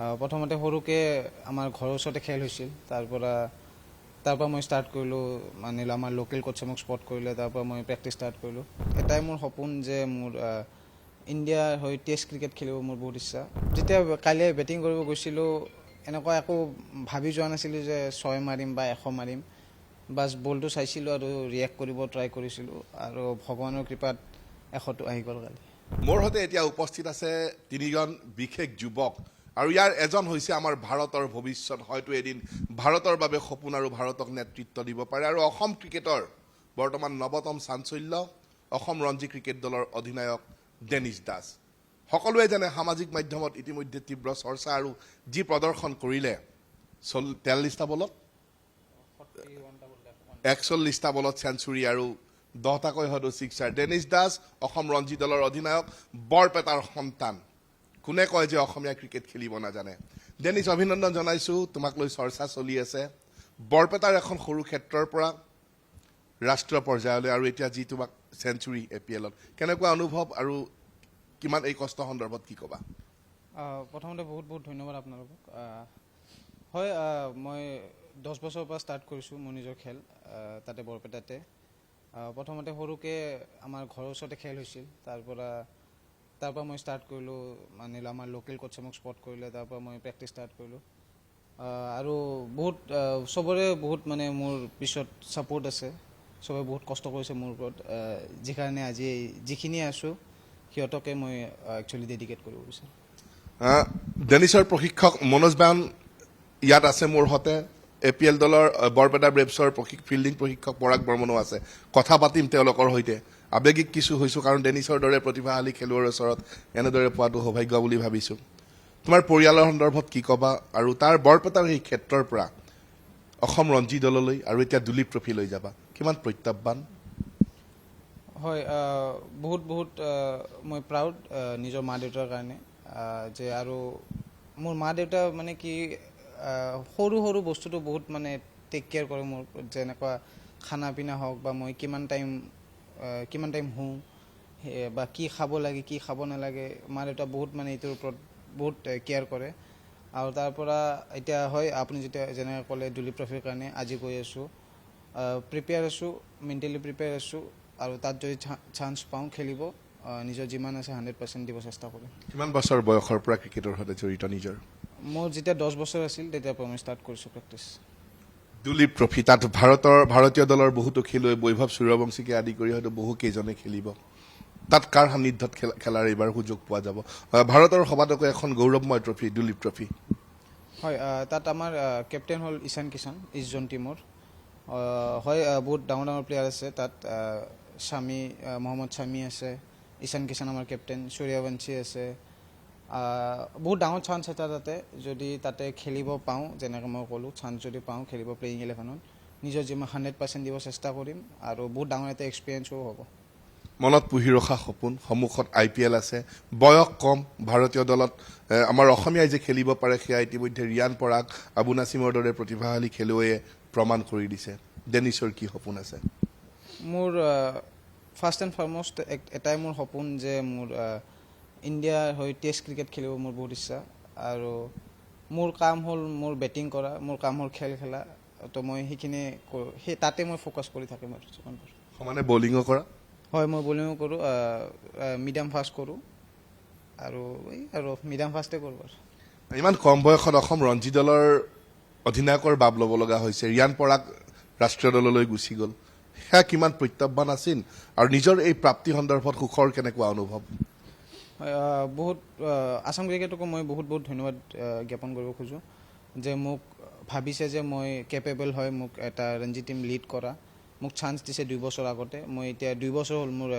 প্ৰথমতে সৰুকে আমাৰ ঘৰৰ ওচৰতে খেল হৈছিল তাৰ পৰা মই ষ্টাৰ্ট কৰিলোঁ মানিলোঁ আমাৰ লোকেল কোচে মোক স্পট কৰিলে তাৰ পৰা মই প্ৰেক্টিছ ষ্টাৰ্ট কৰিলোঁ এটাই মোৰ সপোন যে মোৰ ইণ্ডিয়াৰ হৈ টেষ্ট ক্ৰিকেট খেলিব মোৰ বহুত ইচ্ছা যেতিয়া কাইলৈ বেটিং কৰিব গৈছিলোঁ এনেকুৱা একো ভাবি যোৱা নাছিলোঁ যে 6 মাৰিম বা 100 মাৰিম বাছ বলটো চাইছিলোঁ আৰু ৰিয়েক্ট কৰিব ট্ৰাই কৰিছিলোঁ আৰু ভগৱানৰ কৃপাত 100টো আহি গ'ল কালি মোৰ সৈতে এতিয়া উপস্থিত আছে তিনিজন বিশেষ যুৱক আৰু ইয়াৰ এজন হৈছে আমাৰ ভাৰতৰ ভৱিষ্যত হয়তো এদিন ভাৰতৰ বাবে সপোন আৰু ভাৰতক নেতৃত্ব দিব পাৰে আৰু অসম ক্ৰিকেটৰ বৰ্তমান নৱতম চাঞ্চল্য অসম ৰঞ্জী ক্ৰিকেট দলৰ অধিনায়ক ডেনিছ দাস সকলোৱে জানে সামাজিক মাধ্যমত ইতিমধ্যে তীব্ৰ চৰ্চা আৰু যি প্ৰদৰ্শন কৰিলে 43টা বলত 41টা বলত চেঞ্চুৰী আৰু 10টাকৈ হয়তো ছিক্সাৰ ডেনিছ দাস অসম ৰঞ্জী দলৰ অধিনায়ক বৰপেটাৰ সন্তান কোনে কয় যে অসমীয়া ক্ৰিকেট খেলিব নাজানে ডেনিছ অভিনন্দন জনাইছোঁ তোমাক লৈ চৰ্চা চলি আছে বৰপেটাৰ এখন সৰু ক্ষেত্ৰৰ পৰা ৰাষ্ট্ৰীয় পৰ্যায়লৈ আৰু এতিয়া যি তোমাক চেঞ্চুৰী APLত কেনেকুৱা অনুভৱ আৰু কিমান এই কষ্ট সন্দৰ্ভত কি ক'বা প্ৰথমতে বহুত বহুত ধন্যবাদ আপোনালোকক হয় মই 10 বছৰৰ পৰা ষ্টাৰ্ট কৰিছোঁ মোৰ নিজৰ খেল তাতে বৰপেটাতে প্ৰথমতে সৰুকে আমাৰ ঘৰৰ ওচৰতে খেল হৈছিল তাৰ পৰা মই ষ্টাৰ্ট কৰিলোঁ মানিলোঁ আমাৰ লোকেল কোচে মোক স্পট কৰিলে তাৰ পৰা মই প্ৰেক্টিছ ষ্টাৰ্ট কৰিলোঁ আৰু বহুত চবৰে বহুত মানে মোৰ পিছত ছাপোৰ্ট আছে চবে বহুত কষ্ট কৰিছে মোৰ ওপৰত যিকাৰণে আজি যিখিনি আছোঁ সিহঁতকে মই একচুৱেলি ডেডিকেট কৰিব বিচাৰোঁ ডেনিছৰ প্ৰশিক্ষক মনোজ বায়ন ইয়াত আছে মোৰ সৈতে APL দলৰ বৰপেটা ব্ৰেভছৰ ফিল্ডিং প্ৰশিক্ষক পৰাগ বৰ্মনো আছে কথা পাতিম তেওঁলোকৰ সৈতে আৱেগিক কিছু হৈছোঁ কাৰণ ডেনিছৰ দৰে প্ৰতিভাশালী খেলুৱৈৰ ওচৰত এনেদৰে পোৱাটো সৌভাগ্য বুলি ভাবিছোঁ তোমাৰ পৰিয়ালৰ সন্দৰ্ভত কি ক'বা আৰু তাৰ বৰপেটাৰ এই ক্ষেত্ৰৰ পৰা অসম ৰঞ্জী দললৈ আৰু এতিয়া দুলীপ ট্ৰফি লৈ যাবা কিমান প্ৰত্যাহ্বান হয় বহুত বহুত মই প্ৰাউড নিজৰ মা দেউতাৰ কাৰণে যে আৰু মোৰ মা দেউতা মানে কি সৰু সৰু বস্তুটো বহুত মানে টেক কেয়াৰ কৰে মোৰ যেনেকুৱা খানা পিনা হওক বা মই কিমান টাইম শুওঁ বা কি খাব লাগে কি খাব নালাগে মা দেউতা বহুত মানে এইটোৰ ওপৰত বহুত কেয়াৰ কৰে আৰু তাৰ পৰা এতিয়া হয় আপুনি যেতিয়া যেনেকৈ ক'লে দুলীপ ট্ৰফিৰ কাৰণে আজি গৈ আছোঁ প্ৰিপেয়াৰ আছোঁ মেণ্টেলি প্ৰিপেয়াৰ আছোঁ আৰু তাত যদি চান্স পাওঁ খেলিব নিজৰ যিমান আছে 100% দিব চেষ্টা কৰিম কিমান বছৰ বয়সৰ পৰা ক্ৰিকেটৰ সৈতে জড়িত নিজৰ মোৰ যেতিয়া 10 বছৰ আছিল তেতিয়াৰ পৰা মই ষ্টাৰ্ট কৰিছোঁ প্ৰেক্টিছ দুলীপ ট্ৰফি তাত ভাৰতীয় দলৰ বহুতো খেলুৱৈ বৈভৱ সূৰ্যবংশীকে আদি কৰি হয়তো বহু কেইজনে খেলিব তাত কাৰ সান্নিধ্যত খেলাৰ এইবাৰ সুযোগ পোৱা যাব ভাৰতৰ সবাতোকৈ এখন গৌৰৱময় ট্ৰফি দুলীপ ট্ৰফি হয় তাত আমাৰ কেপ্টেইন হ'ল ঈশান কিষাণ ইষ্ট জোন টীমৰ হয় বহুত ডাঙৰ ডাঙৰ প্লেয়াৰ আছে তাত মহম্মদ শামী আছে ঈশান কিষাণ আমাৰ কেপ্টেইন সূৰ্যবংশী আছে বহুত ডাঙৰ চান্স এটা যদি তাতে খেলিব পাওঁ যেনেকৈ মই ক'লোঁ চান্স যদি পাওঁ খেলিব প্লেয়িং 11ত নিজৰ যিমান 100% দিব চেষ্টা কৰিম আৰু বহুত ডাঙৰ এটা এক্সপিৰিয়েঞ্চো হ'ব মনত পুহি ৰখা সপোন সন্মুখত IPL আছে বয়স কম ভাৰতীয় দলত আমাৰ অসমীয়াই যে খেলিব পাৰে সেয়া ইতিমধ্যে ৰিয়ান পৰাগ আবু নাছিমৰ দৰে প্ৰতিভাশালী খেলুৱৈয়ে প্ৰমাণ কৰি দিছে ডেনিছৰ কি সপোন আছে মোৰ ফাৰ্ষ্ট এণ্ড ফৰমষ্ট এটাই মোৰ সপোন যে মোৰ ইণ্ডিয়াৰ হৈ টেষ্ট ক্ৰিকেট খেলিব মোৰ বহুত ইচ্ছা আৰু মোৰ কাম হ'ল মোৰ বেটিং কৰা মোৰ কাম হ'ল খেল খেলা তো মই সেইখিনি সেই তাতে মই ফ'কাছ কৰি থাকিম আৰু সমানে বলিঙো কৰা হয় মই বলিঙো কৰোঁ মিডিয়াম ফাষ্ট কৰোঁ আৰু মিডিয়াম ফাষ্টে কৰোঁ আৰু ইমান কম বয়সত অসম ৰঞ্জী দলৰ অধিনায়কৰ বাব ল'ব লগা হৈছে ৰিয়ান পৰাগ ৰাষ্ট্ৰীয় দললৈ গুচি গ'ল সেয়া কিমান প্ৰত্যাহ্বান আছিল আৰু নিজৰ এই প্ৰাপ্তি সন্দৰ্ভত সুখৰ কেনেকুৱা অনুভৱ বহুত আসাম ক্ৰিকেটকো মই বহুত বহুত ধন্যবাদ জ্ঞাপন কৰিব খোজোঁ যে মোক ভাবিছে যে মই কেপেবল হয় মোক এটা ৰঞ্জী টীম লিড কৰা মোক চান্স দিছে 2 বছৰ আগতে মই এতিয়া 2 বছৰ হ'ল মোৰ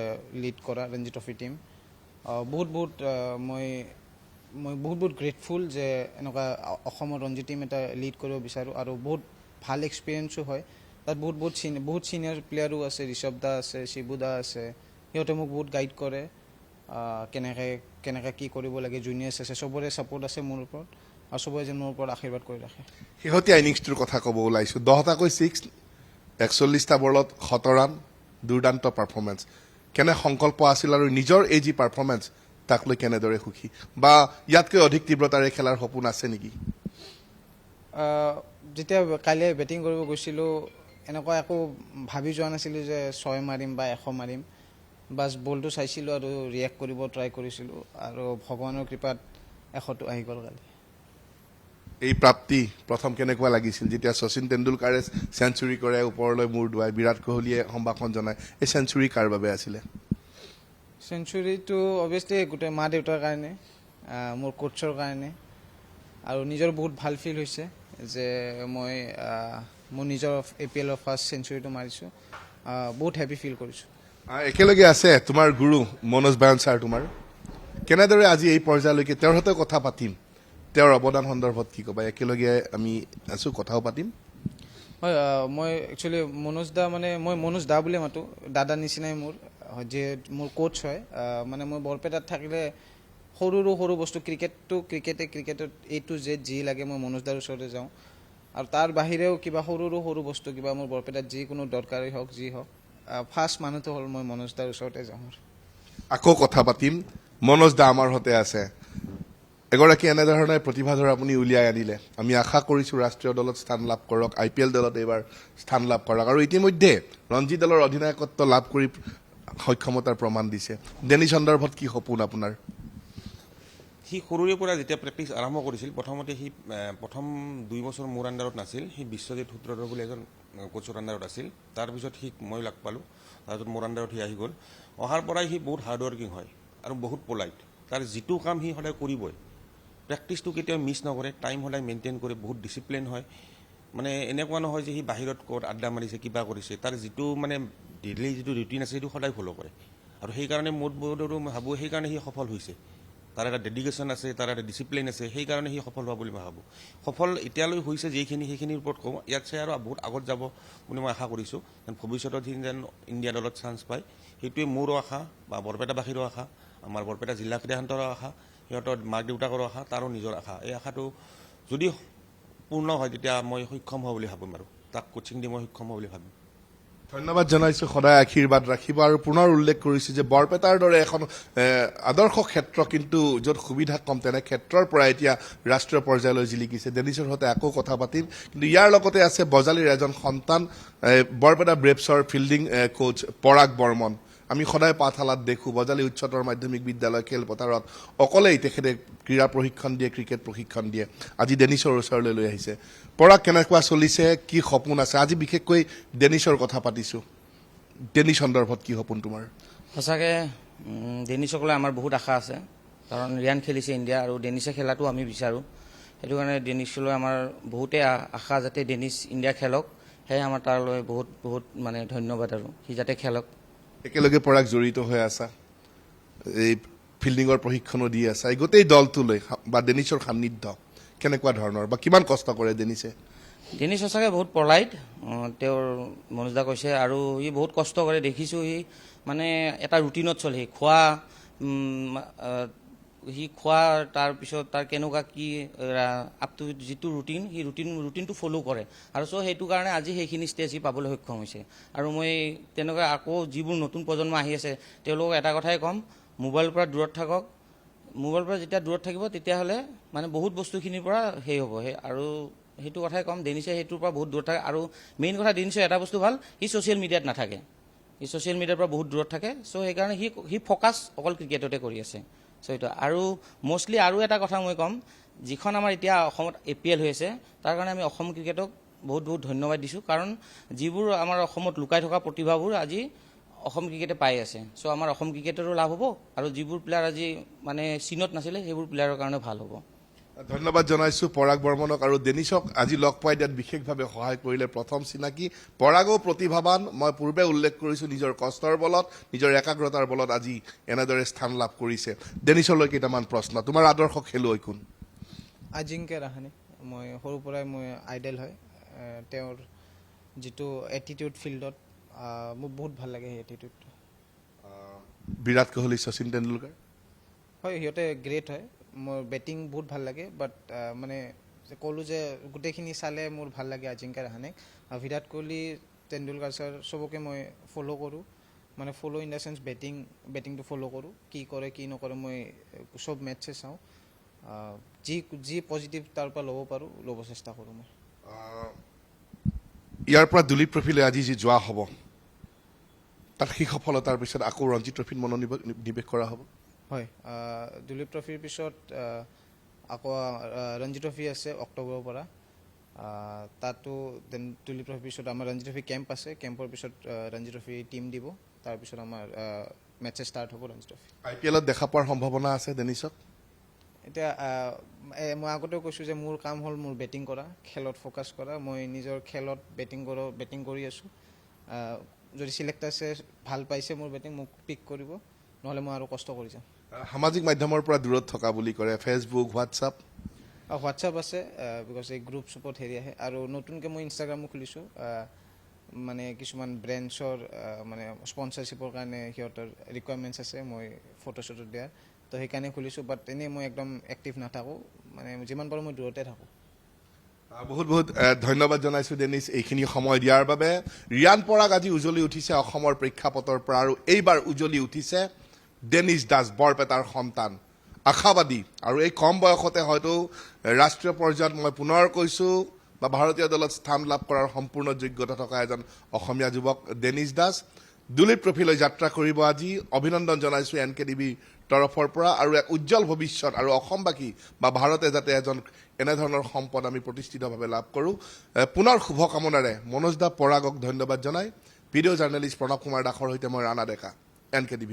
লিড কৰা ৰঞ্জী ট্ৰফি টীম মই বহুত গ্ৰেটফুল যে এনেকুৱা অসমৰ ৰঞ্জী টীম এটা লিড কৰিব বিচাৰোঁ আৰু বহুত ভাল এক্সপিৰিয়েঞ্চো হয় তাত বহুত ছিনিয়ৰ প্লেয়াৰো আছে ঋষভ দা আছে শিবু দা আছে সিহঁতে মোক বহুত গাইড কৰে কেনেকৈ কি কৰিব লাগে জুনিয়ৰ্ছ আছে চবৰে ছাপোৰ্ট আছে মোৰ ওপৰত আৰু চবৰে যেন মোৰ ওপৰত আশীৰ্বাদ কৰি ৰাখে শেহতীয়া ইনিংছটোৰ কথা ক'ব ওলাইছোঁ 10টাকৈ 6 41টা বলত 100 ৰান দুৰ্দান্ত পাৰফৰ্মেঞ্চ কেনে সংকল্প আছিল আৰু নিজৰ এই যি পাৰফৰ্মেঞ্চ তাক লৈ কেনেদৰে সুখী বা ইয়াতকৈ অধিক তীব্ৰতাৰে খেলাৰ সপোন আছে নেকি? যেতিয়া কালি বেটিং কৰিব গৈছিলোঁ এনেকুৱা একো ভাবি যোৱা নাছিলোঁ যে 6 মাৰিম বা 100 মাৰিম। বাছ বলটো চাইছিলোঁ আৰু ৰিয়েক্ট কৰিব ট্ৰাই কৰিছিলোঁ আৰু ভগৱানৰ কৃপাত 100টো আহি গ'ল কালি। এই প্ৰাপ্তি প্ৰথম কেনেকুৱা লাগিছিল যেতিয়া শচীন তেণ্ডুলকাৰে চেঞ্চুৰী কৰে, ওপৰলৈ মূৰ দুৱাই, বিৰাট কোহলীয়ে সম্ভাষণ জনায়, এই চেঞ্চুৰী কাৰ বাবে আছিলে? চেঞ্চুৰীটো অভিয়াছলি গোটেই মা দেউতাৰ কাৰণে, মোৰ কোচৰ কাৰণে, আৰু নিজৰ বহুত ভাল ফিল হৈছে যে মই মোৰ নিজৰ APLৰ ফাৰ্ষ্ট চেঞ্চুৰীটো মাৰিছোঁ। বহুত হেপী ফিল কৰিছোঁ। একেলগে আছে তোমাৰ গুৰু মনোজ বায়ন ছাৰ, তোমাৰ কেনেদৰে আজি এই পৰ্যায়লৈকে তেওঁৰ সৈতে কথা পাতিম, তেওঁৰ অৱদান সন্দৰ্ভত কি ক'বা? একেলগে আমি আছোঁ, কথাও পাতিম। হয়, মই একচুৱেলি মনোজ দা, মানে মই মনোজ দা বুলিয়ে মাতোঁ, দাদা নিচিনাই মোৰ, যে মোৰ কোচ হয়। মানে মই বৰপেটাত থাকিলে সৰু বস্তু, ক্ৰিকেটত A to Z যি লাগে মই মনোজ দাৰ ওচৰতে যাওঁ। আৰু তাৰ বাহিৰেও কিবা সৰু বস্তু কিবা মোৰ বৰপেটাত যিকোনো দৰকাৰী হওক যি হওক, ফাৰ্ষ্ট মানুহটো হ'ল মই মনোজ দাৰ ওচৰতে যাওঁ। আকৌ কথা পাতিম। মনোজ দা আমাৰ সৈতে আছে। এগৰাকী এনেধৰণে প্ৰতিভাধৰ আপুনি উলিয়াই আনিলে। আমি আশা কৰিছোঁ ৰাষ্ট্ৰীয় দলত স্থান লাভ কৰক, IPL দলত এইবাৰ স্থান লাভ কৰক, আৰু ইতিমধ্যে ৰঞ্জী দলৰ অধিনায়কত্ব লাভ কৰি সক্ষমতাৰ প্ৰমাণ দিছে। ডেনিছ সন্দৰ্ভত কি সপোন আপোনাৰ? সি সৰুৰে পৰা যেতিয়া প্ৰেক্টিচ আৰম্ভ কৰিছিল, প্ৰথমতে সি প্ৰথম 2 বছৰ মোৰ আণ্ডাৰত নাছিল, সি বিশ্বজিৎ সূত্ৰধৰ বুলি এজন কোচৰ আণ্ডাৰত আছিল। তাৰপিছত সি মই লাগ পালোঁ, তাৰপিছত মোৰ আণ্ডাৰত সি আহি গ'ল। অহাৰ পৰাই সি বহুত হাৰ্ডৱৰ্কিং হয় আৰু বহুত পলাইট। তাৰ যিটো কাম সি সদায় কৰিবই, প্ৰেক্টিচটো কেতিয়াও মিছ নকৰে, টাইম সদায় মেইনটেইন কৰে, বহুত ডিচিপ্লিন হয়। মানে এনেকুৱা নহয় যে সি বাহিৰত ক'ত আড্ডা মাৰিছে, কিবা কৰিছে। তাৰ যিটো মানে ডেইলি যিটো ৰুটিন আছে সেইটো সদায় ফ'ল' কৰে, আৰু সেইকাৰণে মোৰ বোৰ্ডৰো মই ভাবোঁ সেইকাৰণে সি সফল হৈছে। তাৰ এটা ডেডিকেশ্যন আছে, তাৰ এটা ডিচিপ্লিন আছে, সেইকাৰণে সি সফল হোৱা বুলি মই ভাবোঁ। সফল এতিয়ালৈ হৈছে যিখিনি, সেইখিনিৰ ওপৰত কওঁ। ইয়াত চাই আৰু বহুত আগত যাব বুলি মই আশা কৰিছোঁ। ভৱিষ্যতত সি যেন ইণ্ডিয়া দলত চান্স পায়, সেইটোৱে মোৰো আশা বা বৰপেটাবাসীৰো আশা, আমাৰ বৰপেটা জিলা ক্ৰীড়ান্তৰো আশা, সিহঁতৰ মাক দেউতাকৰো আশা, তাৰো নিজৰ আশা। এই আশাটো যদি পূৰ্ণ হয় তেতিয়া মই সক্ষম হোৱা বুলি ভাবিম, আৰু তাক কোচিং দি মই সক্ষম হোৱা বুলি ভাবিম। ধন্যবাদ জনাইছোঁ, সদায় আশীৰ্বাদ ৰাখিব। আৰু পুনৰ উল্লেখ কৰিছোঁ যে বৰপেটাৰ দৰে এখন আদৰ্শ ক্ষেত্ৰ, কিন্তু য'ত সুবিধা কম, তেনে ক্ষেত্ৰৰ পৰা এতিয়া ৰাষ্ট্ৰীয় পৰ্যায়লৈ জিলিকিছে। ডেনিছৰ সৈতে আকৌ কথা পাতিম, কিন্তু ইয়াৰ লগতে আছে বজালীৰ এজন সন্তান, বৰপেটা ব্ৰেভছৰ ফিল্ডিং কোচ পৰাগ বৰ্মন। আমি সদায় পাঠশালাত দেখোঁ, বজালী উচ্চতৰ মাধ্যমিক বিদ্যালয় খেলপথাৰত অকলেই তেখেতে ক্ৰীড়া প্ৰশিক্ষণ দিয়ে, ক্ৰিকেট প্ৰশিক্ষণ দিয়ে। আজি ডেনিছৰ ওচৰলৈ লৈ আহিছে। পৰাগ, কেনেকুৱা চলিছে, কি সপোন আছে? আজি বিশেষকৈ ডেনিছৰ কথা পাতিছোঁ। ডেনিছ সন্দৰ্ভত কি সপোন তোমাৰ? সঁচাকৈ ডেনিছকলৈ আমাৰ বহুত আশা আছে, কাৰণ ৰিয়ান খেলিছে ইণ্ডিয়া, আৰু ডেনিছে খেলাটো আমি বিচাৰোঁ। সেইটো কাৰণে ডেনিছলৈ আমাৰ বহুতেই আশা, যাতে ডেনিছ ইণ্ডিয়া খেলক। সেয়ে আমাৰ তাৰলৈ বহুত মানে ধন্যবাদ, আৰু সি যাতে খেলক। একেলগে পৰাগ জড়িত হৈ আছা, এই ফিল্ডিঙৰ প্ৰশিক্ষণো দি আছা, এই গোটেই দলটোলৈ বা ডেনিছৰ সান্নিধ্য কেনেকুৱা ধৰণৰ বা কিমান কষ্ট কৰে ডেনিছে? ডেনিছ সঁচাকৈ বহুত পলাইট, তেওঁৰ মনোজদা কৈছে, আৰু সি বহুত কষ্ট কৰে। দেখিছোঁ সি মানে এটা ৰুটিনত চলে, সি খোৱা তাৰপিছত তাৰ কেনেকুৱা কি আপ টু যিটো ৰুটিন, সি ৰুটিনটো ফ'ল' কৰে, আৰু সেইটো কাৰণে আজি সেইখিনি ষ্টেজ সি পাবলৈ সক্ষম হৈছে। আৰু মই তেনেকুৱা আকৌ যিবোৰ নতুন প্ৰজন্ম আহি আছে, তেওঁলোকক এটা কথাই ক'ম, মোবাইলৰ পৰা দূৰত থাকক। মোবাইলৰ পৰা যেতিয়া দূৰত থাকিব, তেতিয়াহ'লে মানে বহুত বস্তুখিনিৰ পৰা হ'ব। আৰু সেইটো কথাই ক'ম, ডেনিছে সেইটোৰ পৰা বহুত দূৰত থাকে। আৰু মেইন কথা, ডেনিছৰ এটা বস্তু ভাল, সি ছ'চিয়েল মিডিয়াত নাথাকে, সি ছ'চিয়েল মিডিয়াৰ পৰা বহুত দূৰত থাকে। চ' সেইকাৰণে সি ফ'কাছ অকল ক্ৰিকেটতে কৰি আছে। চ' সেইটো, আৰু মষ্টলি আৰু এটা কথা মই ক'ম, যিখন আমাৰ এতিয়া অসমত APL হৈ আছে, তাৰ কাৰণে আমি অসম ক্ৰিকেটক বহুত ধন্যবাদ দিছোঁ। কাৰণ যিবোৰ আমাৰ অসমত লুকাই থকা প্ৰতিভাবোৰ আজি অসম ক্ৰিকেটে পাই আছে। চ' আমাৰ অসম ক্ৰিকেটৰো লাভ হ'ব, আৰু যিবোৰ প্লেয়াৰ আজি মানে চিনত নাছিলে, সেইবোৰ প্লেয়াৰৰ কাৰণে ভাল হ'ব। ধন্যবাদ জনাইছোঁ পৰাগ বৰ্মনক। আৰু ডেনিছক আজি লগ পাই দিয়াত বিশেষভাৱে সহায় কৰিলে প্ৰথম চিনাকি। পৰাগো প্ৰতিভাৱান, মই পূৰ্বে উল্লেখ কৰিছোঁ, নিজৰ কষ্টৰ বলত, নিজৰ একাগ্ৰতাৰ বলত আজি এনেদৰে স্থান লাভ কৰিছে। ডেনিছলৈ কেইটামান প্ৰশ্ন। তোমাৰ আদৰ্শ খেলুৱৈ কোন? আজিংক্য ৰাহানে, মই সৰুৰ পৰাই মই আইডল হয়। তেওঁৰ যিটো এটিটিউড ফিল্ডত, মোক বহুত ভাল লাগে সেই এটিটিউডটো। বিৰাট কোহলি, শচীন তেণ্ডুলকাৰ? হয়, সিহঁতে গ্ৰেট হয়। মোৰ বেটিং বহুত ভাল লাগে, বাট মানে ক'লোঁ যে গোটেইখিনি চালে মোৰ ভাল লাগে আজিংক্য ৰাহানেক। বিৰাট কোহলি, তেণ্ডুলকাৰ ছাৰ চবকে মই ফ'ল' কৰোঁ, মানে ফ'ল' ইন দ্য চেন্স বেটিংটো ফ'ল' কৰোঁ, কি কৰে কি নকৰে মই চব মেটছে চাওঁ, যি পজিটিভ তাৰ পৰা ল'ব পাৰোঁ ল'ব চেষ্টা কৰোঁ মই। ইয়াৰ পৰা দুলীপ ট্ৰফিলৈ আজি যি যোৱা হ'ব তাত সেই সফলতাৰ পিছত আকৌ ৰঞ্জী ট্ৰফিত মনোনিৱেশ কৰা হ'ব। হয়, দুলীপ ট্ৰফিৰ পিছত আকৌ ৰঞ্জী ট্ৰফি আছে অক্টোবৰৰ পৰা, তাতো দেন দুলীপ ট্ৰফিৰ পিছত আমাৰ ৰঞ্জী ট্ৰফি কেম্প আছে, কেম্পৰ পিছত ৰঞ্জী ট্ৰফি টীম দিব, তাৰপিছত আমাৰ মেটচে ষ্টাৰ্ট হ'ব ৰঞ্জী ট্ৰফি। IPLত দেখা পোৱাৰ সম্ভাৱনা আছে ডেনিছক? এতিয়া মই আগতেও কৈছোঁ যে মোৰ কাম হ'ল মোৰ বেটিং কৰা, খেলত ফ'কাছ কৰা, মই নিজৰ খেলত বেটিং কৰি আছোঁ, যদি চিলেক্টাৰ্ছে ভাল পাইছে মোৰ বেটিং মোক পিক কৰিব, নহ'লে মই আৰু কষ্ট কৰি যাম। সামাজিক মাধ্যমৰ পৰা দূৰত থকা বুলি কৰে, ফেচবুক, হোৱাটছআপ আছে, বিকজ এই গ্ৰুপ চুপত হেৰি আহে, আৰু নতুনকৈ মই ইনষ্টাগ্ৰামো খুলিছোঁ, মানে কিছুমান ব্ৰেণ্ডছৰ মানে স্পনচাৰশ্বিপৰ কাৰণে সিহঁতৰ ৰিকুৱাৰমেণ্টছ আছে মই ফটো চটো দিয়াৰ, তো সেইকাৰণে খুলিছোঁ, বাট এনেই মই একদম এক্টিভ নাথাকোঁ, মানে যিমান পাৰোঁ মই দূৰতে থাকোঁ। বহুত বহুত ধন্যবাদ জনাইছোঁ ডেনিছ এইখিনি সময় দিয়াৰ বাবে। ৰিয়ান পৰাগ আজি উজলি উঠিছে অসমৰ প্ৰেক্ষাপটৰ পৰা, আৰু এইবাৰ উজলি উঠিছে ডেনিছ দাস, বৰপেটাৰ সন্তান, আশাবাদী, আৰু এই কম বয়সতে হয়তো ৰাষ্ট্ৰীয় পৰ্যায়ত মই পুনৰ কৈছোঁ বা ভাৰতীয় দলত স্থান লাভ কৰাৰ সম্পূৰ্ণ যোগ্যতা থকা এজন অসমীয়া যুৱক ডেনিছ দাস। দুলীপ ট্ৰফিলৈ যাত্ৰা কৰিব আজি, অভিনন্দন জনাইছোঁ NKTV তৰফৰ পৰা, আৰু এক উজ্জ্বল ভৱিষ্যত আৰু অসমবাসী বা ভাৰতে যাতে এজন এনেধৰণৰ সম্পদ আমি প্ৰতিষ্ঠিতভাৱে লাভ কৰোঁ। পুনৰ শুভকামনাৰে মনোজ দা পৰাগক ধন্যবাদ জনাই ভিডিঅ' জাৰ্নেলিষ্ট প্ৰণৱ কুমাৰ দাসৰ সৈতে মই ৰাণা ডেকা, NKTV+।